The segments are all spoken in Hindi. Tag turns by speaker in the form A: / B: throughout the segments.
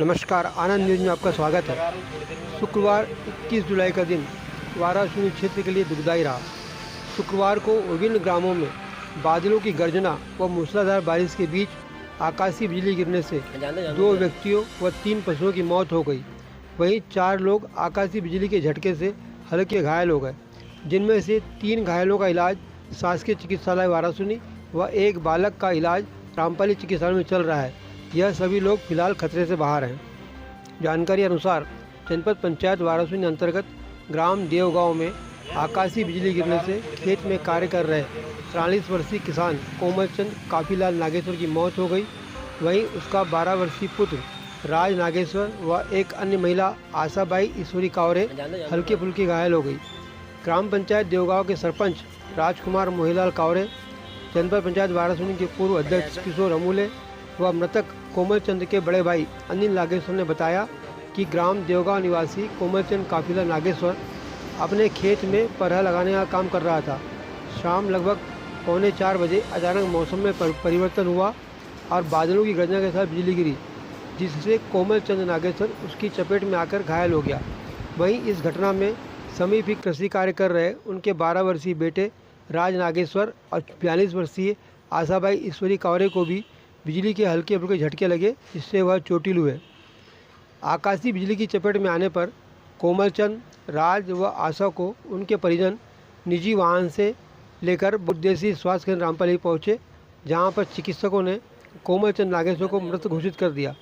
A: नमस्कार, आनंद न्यूज़ में आपका स्वागत है। शुक्रवार 21 जुलाई का दिन वाराणसी क्षेत्र के लिए दुखदाई रहा। शुक्रवार को विभिन्न ग्रामों में बादलों की गर्जना व मूसलाधार बारिश के बीच आकाशीय बिजली गिरने से 2 व्यक्तियों व 3 पशुओं की मौत हो गई। वहीं 4 लोग आकाशीय बिजली के झटके से हल्के घायल हो गए, जिनमें से 3 घायलों का इलाज शासकीय चिकित्सालय वाराणसी व एक बालक का इलाज रामपाली चिकित्सालय में चल रहा है। यह सभी लोग फिलहाल खतरे से बाहर हैं। जानकारी अनुसार जनपद पंचायत वाराणसी अंतर्गत ग्राम देवगांव में आकाशीय बिजली गिरने से खेत में कार्य कर रहे 43 वर्षीय किसान कोमलचंद काफीलाल नागेश्वर की मौत हो गई। वहीं उसका 12 वर्षीय पुत्र राज नागेश्वर व एक अन्य महिला आशाबाई ईश्वरी कावरे हल्के फुल्के घायल हो गई। ग्राम पंचायत देवगांव के सरपंच राजकुमार मोहिलाल कावरे, जनपद पंचायत वाराणसी के पूर्व अध्यक्ष किशोर अमूले व मृतक कोमलचंद के बड़े भाई अनिल नागेश्वर ने बताया कि ग्राम देवगांव निवासी कोमलचंद काफीलाल नागेश्वर अपने खेत में परहा लगाने का काम कर रहा था। शाम लगभग 3:45 बजे अचानक मौसम में परिवर्तन हुआ और बादलों की गर्जना के साथ बिजली गिरी, जिससे कोमलचंद नागेश्वर उसकी चपेट में आकर घायल हो गया। वहीं इस घटना में समीप ही कृषि कार्य कर रहे उनके 12 वर्षीय बेटे राज नागेश्वर और 42 वर्षीय आशाबाई ईश्वरी कावरे को भी बिजली के हल्के फुल्के झटके लगे, जिससे वह चोटिल हुए। आकाशीय बिजली की चपेट में आने पर कोमलचंद, राज व आशा को उनके परिजन निजी वाहन से लेकर बहुउद्देशीय स्वास्थ्य केंद्र रामपाली पहुँचे, जहां पर चिकित्सकों ने कोमलचंद नागेश्वर को मृत घोषित कर दिया।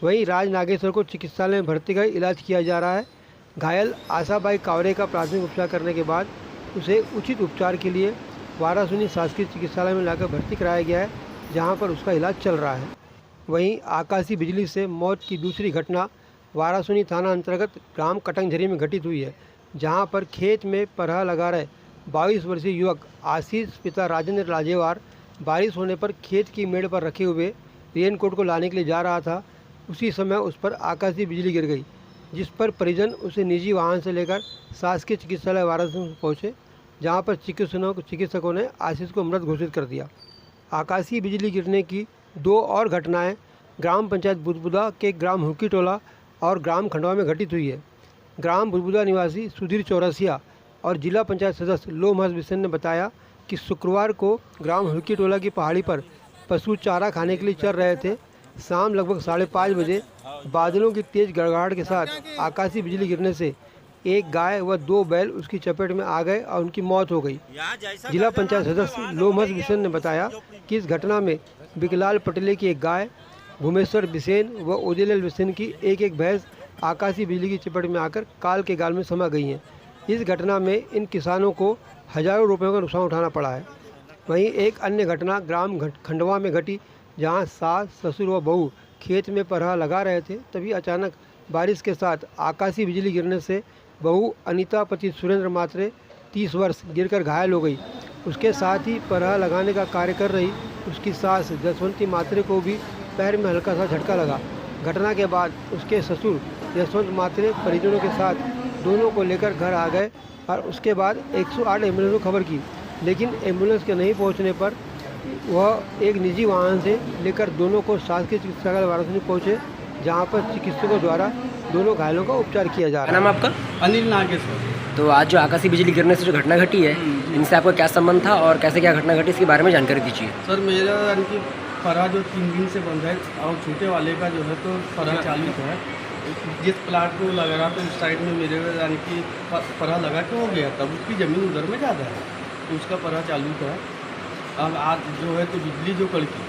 A: वहीं राज नागेश्वर को चिकित्सालय में भर्ती कर इलाज किया जा रहा है। घायल आशाबाई कावरे का प्राथमिक उपचार करने के बाद उसे उचित उपचार के लिए वाराणसी शासकीय चिकित्सालय में लाकर भर्ती कराया गया है, जहां पर उसका इलाज चल रहा है। वहीं आकाशीय बिजली से मौत की दूसरी घटना वाराणसी थाना अंतर्गत ग्राम कटंगझरी में घटित हुई है, जहां पर खेत में परहा लगा रहे 22 वर्षीय युवक आशीष पिता राजेंद्र लाजेवार बारिश होने पर खेत की मेड़ पर रखे हुए रेनकोट को लाने के लिए जा रहा था। उसी समय उस पर आकाशीय बिजली गिर गई, जिस पर परिजन उसे निजी वाहन से लेकर शासकीय चिकित्सालय वाराणसी पहुँचे, जहाँ पर चिकित्सकों ने आशीष को मृत घोषित कर दिया। आकाशीय बिजली गिरने की 2 और घटनाएं ग्राम पंचायत बुदबुदा के ग्राम हुकी टोला और ग्राम खंडवा में घटित हुई है। ग्राम बुदबुदा निवासी सुधीर चौरसिया और जिला पंचायत सदस्य लोमहर्ष बिसेन ने बताया कि शुक्रवार को ग्राम हुकी टोला की पहाड़ी पर पशु चारा खाने के लिए चल रहे थे। शाम लगभग 5:30 बजे बादलों की तेज गड़गड़ाहट के साथ आकाशीय बिजली गिरने से एक गाय व 2 बैल उसकी चपेट में आ गए और उनकी मौत हो गई। जिला पंचायत सदस्य लोमहर्ष बिसेन ने बताया कि इस घटना में बिकलाल पटेले की एक गाय, भूमेश्वर बिसेन व उदयलाल बिसेन की एक भैंस आकाशीय बिजली की चपेट में आकर काल के गाल में समा गई हैं। इस घटना में इन किसानों को हजारों रुपयों का नुकसान उठाना पड़ा है। वहीं एक अन्य घटना ग्राम खंडवा में घटी, जहां सास, ससुर व बहू खेत में परहा लगा रहे थे। तभी अचानक बारिश के साथ आकाशीय बिजली गिरने से बहू अनीता पति सुरेंद्र मात्रे 30 वर्ष गिरकर घायल हो गई। उसके साथ ही परहा लगाने का कार्य कर रही उसकी सास जसवंती मात्रे को भी पैर में हल्का सा झटका लगा। घटना के बाद उसके ससुर यशवंत मात्रे परिजनों के साथ दोनों को लेकर घर आ गए और उसके बाद 108 एम्बुलेंस को खबर की, लेकिन एम्बुलेंस के नहीं पहुंचने पर वह एक निजी वाहन से लेकर दोनों को शासकीय चिकित्सालय वाराणसी पहुँचे, जहाँ पर चिकित्सकों द्वारा दोनों घायलों का उपचार किया जा रहा है।
B: नाम आपका?
C: अनिल नागेश्वर।
B: तो आज जो आकाशीय बिजली गिरने से जो घटना घटी है, इनसे आपका क्या संबंध था और कैसे क्या घटना घटी, इसके बारे में जानकारी दीजिए।
C: सर, मेरा यानी कि परहा जो 3 दिन से बंद है और छोटे वाले का जो है तो परहा चालू है। जिस प्लाट को लगा रहा था उस साइड में मेरे यानी कि परहा लगा के हो गया, तब उसकी ज़मीन उधर में ज़्यादा है तो उसका परहा चालू था। अब आज जो है तो बिजली जो कड़की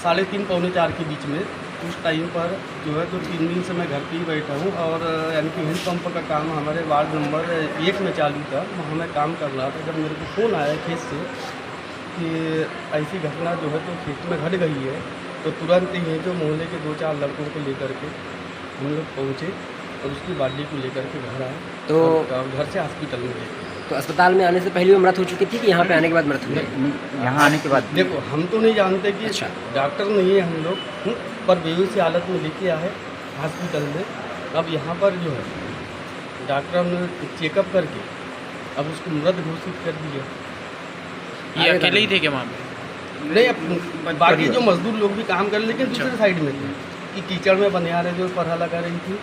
C: 3:30 पौने 4 के बीच में, उस टाइम पर जो है तो 3 दिन से मैं घर पे ही बैठा हूँ और यानी कि हैंड पंप का काम हमारे वार्ड नंबर 1 में चालू था। वहाँ मैं काम कर रहा था जब मेरे को फ़ोन आया खेत से कि ऐसी घटना जो है तो खेत में घट गई है, तो तुरंत ही जो मोहल्ले के 2-4 लड़कों को लेकर के हम लोग पहुँचे और उसकी बॉडी को लेकर के घर आए, तो घर से हॉस्पिटल में गए।
B: तो अस्पताल में आने से पहले वो मृत हो चुकी थी कि यहाँ पे आने के बाद मृत हुई?
D: यहाँ आने के बाद
C: देखो, हम तो नहीं जानते कि
B: अच्छा।
C: डॉक्टर नहीं है हम लोग, पर बेहोशी हालत में लेके आए हॉस्पिटल में। अब यहाँ पर जो है डॉक्टर ने चेकअप करके अब उसको मृत घोषित कर दिया।
D: ये अकेले ही थे क्या वहाँ पे?
C: नहीं, अब बाकी जो मजदूर लोग भी काम कर, लेकिन दूसरे साइड में थे। ये कीचड़ में बनियारे जो परहा लगा रही थी,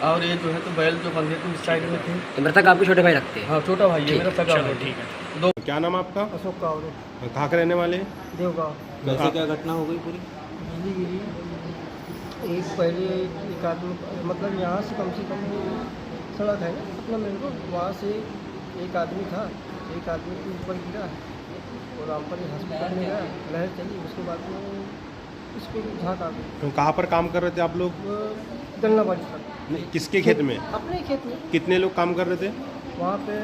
C: और ये जो है तो बैल जो बंधे थे उस साइड में थे।
B: तो मृतक आपके छोटे भाई लगते हैं?
C: हाँ, छोटा भाई है मेरा, सगा भाई।
D: ठीक है।
C: दो
E: क्या नाम आपका?
A: अशोक कावरे,
E: कहाँ के रहने वाले?
A: देवगांव।
E: कैसे
C: क्या घटना हो गई पूरी?
A: बिजली गिरी, एक पहले एक आदमी, मतलब यहाँ से कम सड़क है ना अपना मेरे को, वहाँ से एक आदमी था, एक आदमी के ऊपर गिरा और रामपुर हॉस्पिटल में गया, लहर चली, उसके बाद में इस पर झाँक आ गई।
E: तो कहाँ पर काम कर रहे थे आप लोग?
A: गन्ना बाड़ी पर,
E: नहीं, किसके खेत में?
A: अपने खेत में।
E: कितने लोग काम कर रहे थे?
A: वहाँ पे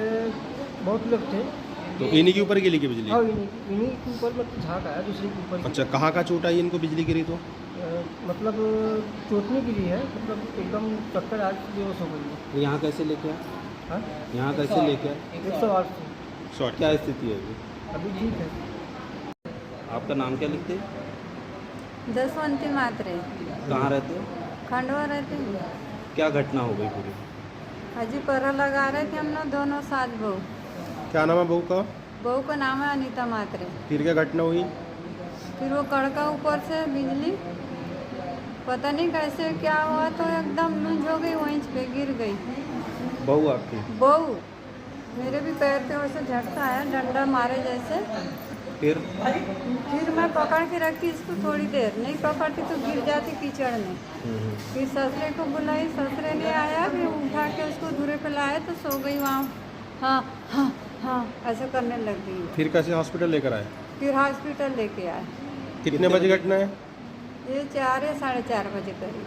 A: बहुत लोग थे।
E: तो इन्हीं के ऊपर गिरी की बिजली?
A: हाँ, इन्हीं के ऊपर मतलब झाँक आया, दूसरे के ऊपर।
E: अच्छा, कहाँ का चोट आई इनको बिजली गिरी तो?
A: मतलब चोटने के लिए है, मतलब एकदम टक्कर आज बेहोश हो गई है।
F: यहाँ कैसे लेके आए?
A: हाँ,
F: यहाँ कैसे लेके आए?
A: 108 से
E: शॉर्ट?
F: क्या स्थिति है अभी?
A: अभी ठीक है।
F: आपका नाम क्या लिखते हैं?
G: जसवंती मात्रे,
F: कहाँ रहते हो?
G: खंडवा रहते हैं।
F: क्या घटना हो गई पूरी?
G: अजी परहा लगा रहे थे हम लोग दोनों साथ बहू।
E: क्या नाम है बहू का?
G: बहू का नाम है अनीता मात्रे।
E: फिर क्या घटना हुई?
G: फिर वो कड़का ऊपर से बिजली, पता नहीं कैसे क्या हुआ, तो एकदम लूंज हो गई, वहीं पे गिर गई
F: बहू आपकी?
G: बहू। मेरे भी पैर पे वैसे झटका आया, डंडा मारे जैसे।
F: फिर
G: मैं पकड़ के रखी इसको, थोड़ी देर नहीं पकड़ती तो गिर जाती कीचड़ में। फिर ससुरे को बुलाई, ससुरे ने आया, फिर उठा के उसको दूरे पे लाया तो सो गई वहाँ। हाँ हाँ हाँ ऐसे करने लग गई।
E: फिर कैसे हॉस्पिटल लेकर आए?
G: फिर हॉस्पिटल लेके आए।
E: कितने बजे घटना है?
G: ये 4 या 4:30 बजे करीब।